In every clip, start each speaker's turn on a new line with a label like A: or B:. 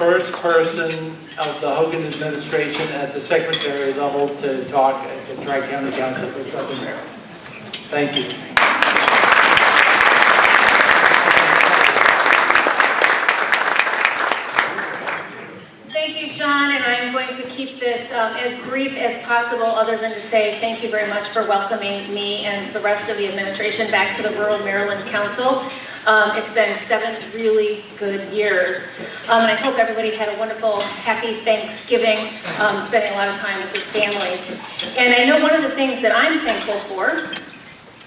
A: first person of the Hogan administration at the secretary level to talk at the Tri-County Council for Southern Maryland. Thank you.
B: Thank you, John, and I'm going to keep this as brief as possible, other than to say thank you very much for welcoming me and the rest of the administration back to the Rural Maryland Council. It's been 7 really good years, and I hope everybody had a wonderful, happy Thanksgiving, spending a lot of time with your family. And I know one of the things that I'm thankful for,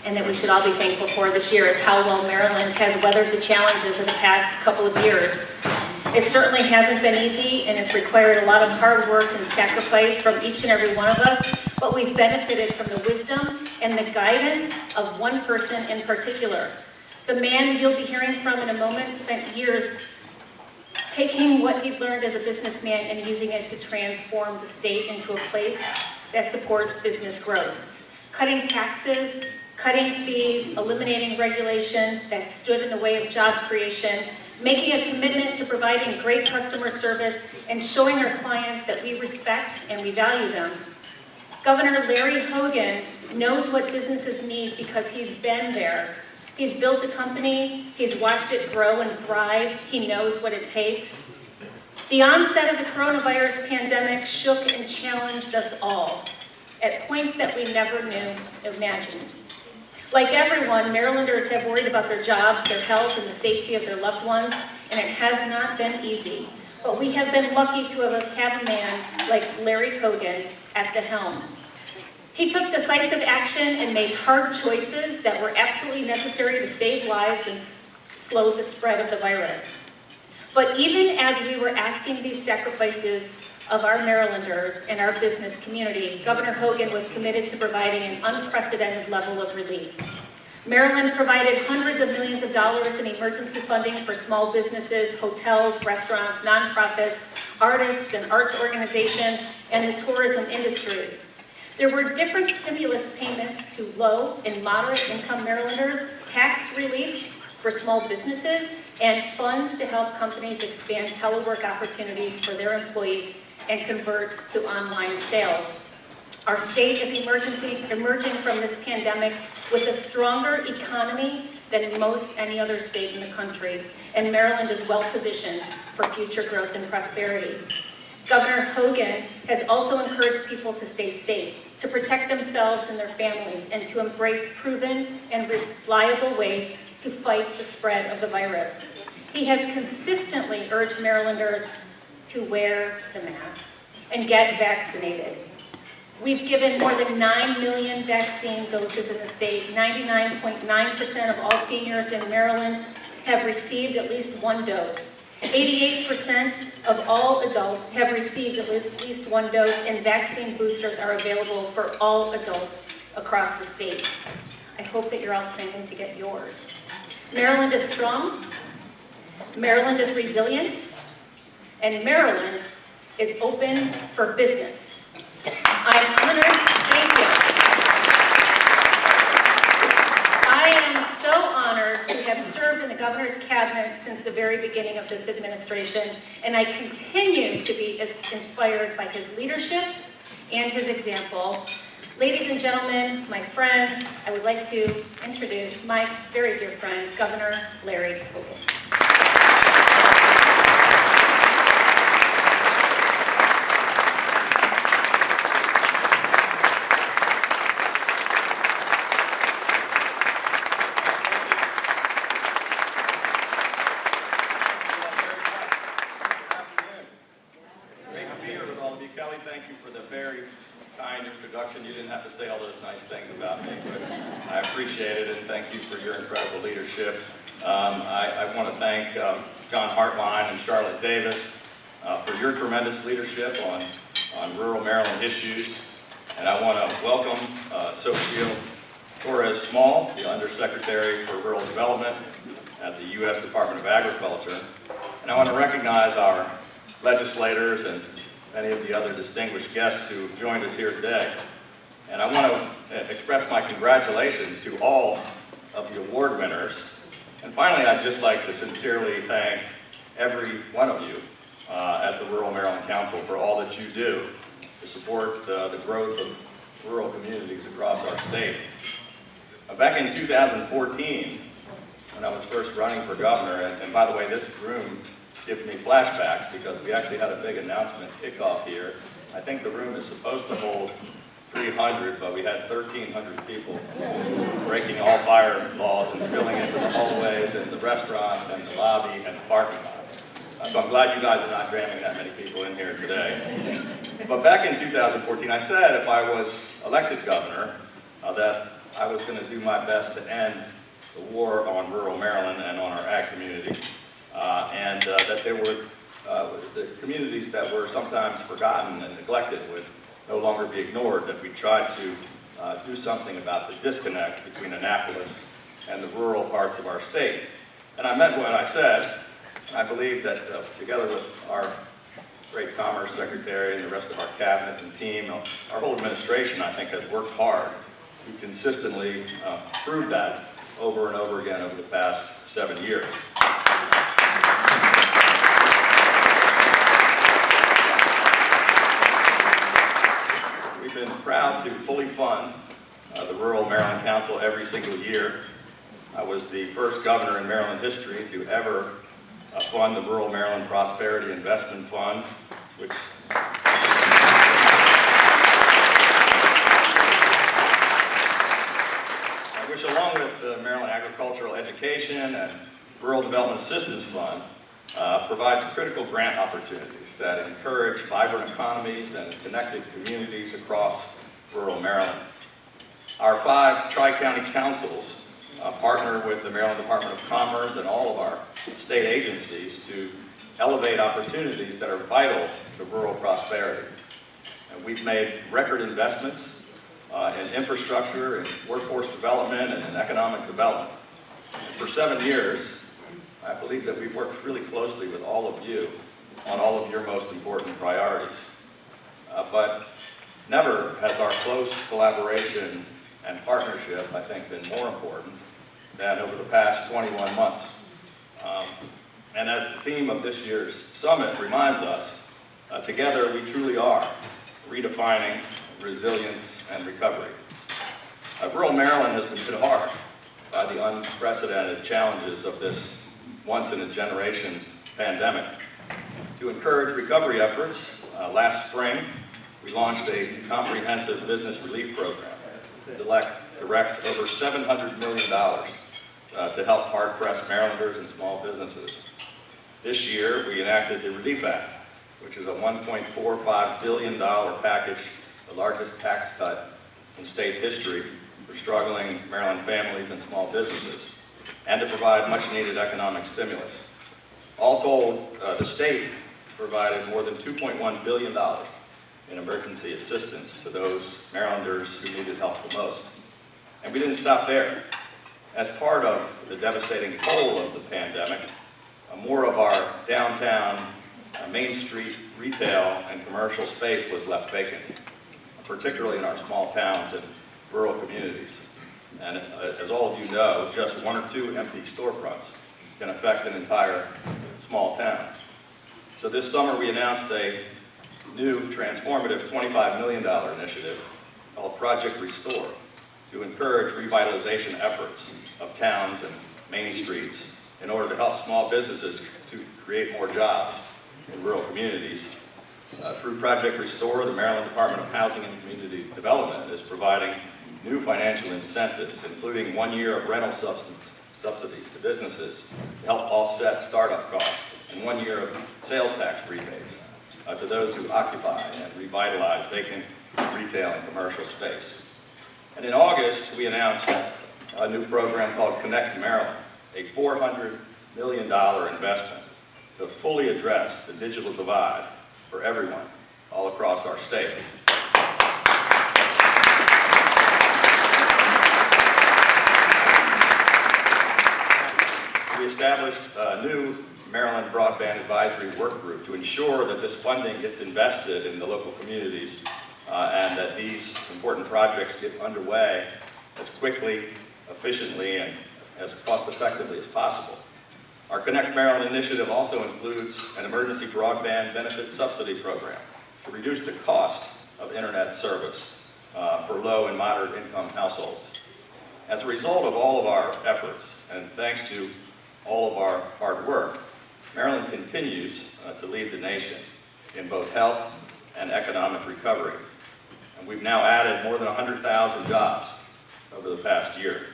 B: and that we should all be thankful for this year, is how well Maryland has weathered the challenges of the past couple of years. It certainly hasn't been easy, and it's required a lot of hard work and sacrifice from each and every one of us, but we've benefited from the wisdom and the guidance of one person in particular. The man you'll be hearing from in a moment spent years taking what he'd learned as a businessman and using it to transform the state into a place that supports business growth. Cutting taxes, cutting fees, eliminating regulations that stood in the way of job creation, making a commitment to providing great customer service, and showing our clients that we respect and we value them. Governor Larry Hogan knows what businesses need because he's been there. He's built a company, he's watched it grow and thrive, he knows what it takes. The onset of the coronavirus pandemic shook and challenged us all at points that we never imagined. Like everyone, Marylanders have worried about their jobs, their health, and the safety of their loved ones, and it has not been easy. But we have been lucky to have a man like Larry Hogan at the helm. He took decisive action and made hard choices that were absolutely necessary to save lives and slow the spread of the virus. But even as we were asking these sacrifices of our Marylanders and our business community, Governor Hogan was committed to providing an unprecedented level of relief. Maryland provided hundreds of millions of dollars in emergency funding for small businesses, hotels, restaurants, nonprofits, artists and arts organizations, and the tourism industry. There were different stimulus payments to low and moderate income Marylanders, tax relief for small businesses, and funds to help companies expand telework opportunities for their employees and convert to online sales. Our state is emerging from this pandemic with a stronger economy than in most any other state in the country, and Maryland is well positioned for future growth and prosperity. Governor Hogan has also encouraged people to stay safe, to protect themselves and their families, and to embrace proven and reliable ways to fight the spread of the virus. He has consistently urged Marylanders to wear the mask and get vaccinated. We've given more than 9 million vaccine doses in the state. 99.9% of all seniors in Maryland have received at least one dose. 88% of all adults have received at least one dose, and vaccine boosters are available for all adults across the state. I hope that you're all planning to get yours. Maryland is strong, Maryland is resilient, and Maryland is open for business. I'm honored, thank you. I am so honored to have served in the governor's cabinet since the very beginning of this administration, and I continue to be inspired by his leadership and his example. Ladies and gentlemen, my friends, I would like to introduce my very dear friend, Governor Larry Hogan.
C: Kelly, thank you for the very kind introduction. You didn't have to say all those nice things about me, but I appreciate it, and thank you for your incredible leadership. I want to thank John Hartline and Charlotte Davis for your tremendous leadership on rural Maryland issues. And I want to welcome Sophia Torres-Small, the Undersecretary for Rural Development at the U.S. Department of Agriculture. And I want to recognize our legislators and many of the other distinguished guests who have joined us here today. And I want to express my congratulations to all of the award winners. And finally, I'd just like to sincerely thank every one of you the Rural Maryland Council for all that you do to support the growth of rural communities across our state. Back in 2014, when I was first running for governor, and by the way, this room gives me flashbacks because we actually had a big announcement kickoff here. I think the room is supposed to hold 300, but we had 1,300 people breaking all fire laws and spilling into the hallways and the restaurants and the lobby and the parking lot. So I'm glad you guys are not jamming that many people in here today. But back in 2014, I said if I was elected governor, that I was going to do my best to end the war on rural Maryland and on our ag community, and that there were the communities that were sometimes forgotten and neglected would no longer be ignored, that we tried to do something about the disconnect between Annapolis and the rural parts of our state. And I meant what I said. I believe that together with our great Commerce Secretary and the rest of our cabinet and team, our whole administration, I think, has worked hard to consistently prove that over and over again over the past 7 years. We've been proud to fully fund the Rural Maryland Council every single year. I was the first governor in Maryland history to ever fund the Rural Maryland Prosperity Investment Fund, which along with the Maryland Agricultural Education and Rural Development Assistance Fund, provides critical grant opportunities that encourage vibrant economies and connected communities across rural Maryland. Our 5 tri-county councils partner with the Maryland Department of Commerce and all of our state agencies to elevate opportunities that are vital to rural prosperity. And we've made record investments in infrastructure, in workforce development, and in economic development. And for 7 years, I believe that we've worked really closely with all of you on all of your most important priorities. But never has our close collaboration and partnership, I think, been more important than over the past 21 months. And as the theme of this year's summit reminds us, together we truly are redefining resilience and recovery. Rural Maryland has been hit hard by the unprecedented challenges of this once-in-a-generation pandemic. To encourage recovery efforts, last spring, we launched a comprehensive business relief program to direct over $700 million to help hard-pressed Marylanders and small businesses. This year, we enacted the Relief Act, which is a $1.45 billion package, the largest tax cut in state history for struggling Maryland families and small businesses, and to provide much-needed economic stimulus. All told, the state provided more than $2.1 billion in emergency assistance to those Marylanders who needed help the most. And we didn't stop there. As part of the devastating toll of the pandemic, more of our downtown Main Street retail and commercial space was left vacant, particularly in our small towns and rural communities. And as all of you know, just 1 or 2 empty storefronts can affect an entire small town. So this summer we announced a new transformative $25 million initiative called Project Restore to encourage revitalization efforts of towns and main streets in order to help small businesses to create more jobs in rural communities. Through Project Restore, the Maryland Department of Housing and Community Development is providing new financial incentives, including 1 year of rental subsidies to businesses to help offset startup costs, and 1 year of sales tax rebates to those who occupy and revitalize vacant retail and commercial space. And in August, we announced a new program called Connect Maryland, a $400 million investment to fully address the digital divide for everyone all across our state. We established a new Maryland Broadband Advisory Work Group to ensure that this funding gets invested in the local communities and that these important projects get underway as quickly, efficiently, and as cost effectively as possible. Our Connect Maryland initiative also includes an emergency broadband benefit subsidy program to reduce the cost of internet service for low and moderate income households. As a result of all of our efforts, and thanks to all of our hard work, Maryland continues to lead the nation in both health and economic recovery. And we've now added more than 100,000 jobs over the past year.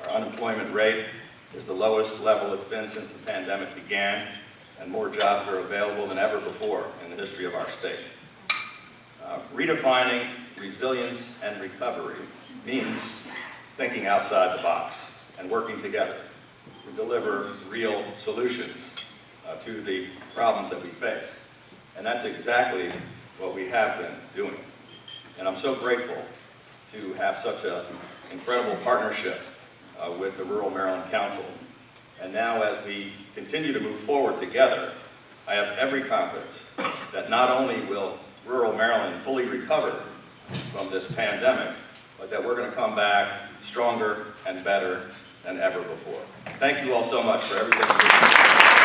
C: Our unemployment rate is the lowest level it's been since the pandemic began, and more jobs are available than ever before in the history of our state. Redefining resilience and recovery means thinking outside the box and working together to deliver real solutions to the problems that we face. And that's exactly what we have been doing. And I'm so grateful to have such an incredible partnership with the Rural Maryland Council. And now as we continue to move forward together, I have every confidence that not only will rural Maryland fully recover from this pandemic, but that we're going to come back stronger and better than ever before. Thank you all so much for everything you do.